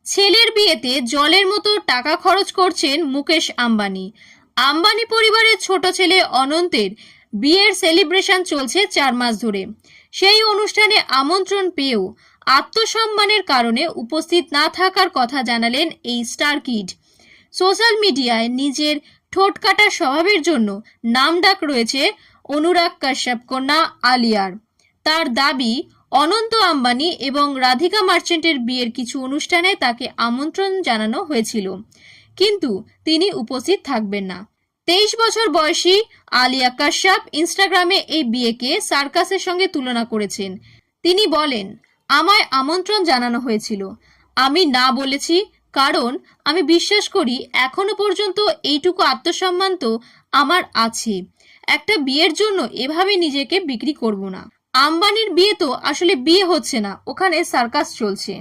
ছেলের বিয়েতে জলের মতো টাকা খরচ করছেন মুকেশ আম্বানি। আম্বানি পরিবারের ছোট ছেলে অনন্তের বিয়ের সেলিব্রেশন চলছে 4 মাস ধরে। সেই অনুষ্ঠানে আমন্ত্রণ পেয়েও আত্মসম্মানের কারণে উপস্থিত না থাকার কথা জানালেন এই স্টার কিড। সোশ্যাল মিডিয়ায় নিজের ঠোঁট কাটা স্বভাবের জন্য নামডাক রয়েছে অনুরাগ কাশ্যপ কন্যা আলিয়ার। তার দাবি, অনন্ত আম্বানি এবং রাধিকা মার্চেন্টের বিয়ের কিছু অনুষ্ঠানে তাকে আমন্ত্রণ জানানো হয়েছিল, কিন্তু তিনি উপস্থিত থাকবেন না। 23 বছর বয়সী আলিয়া কাশ্যপ ইনস্টাগ্রামে এই বিয়েকে সার্কাসের সঙ্গে তুলনা করেছেন। তিনি বলেন, আমায় আমন্ত্রণ জানানো হয়েছিল, আমি না বলেছি, কারণ আমি বিশ্বাস করি এখনো পর্যন্ত এইটুকু আত্মসম্মান তো আমার আছে। একটা বিয়ের জন্য এভাবে নিজেকে বিক্রি করব না। আম্বানির বিয়ে তো আসলে বিয়ে হচ্ছে না, ওখানে সার্কাস চলছে।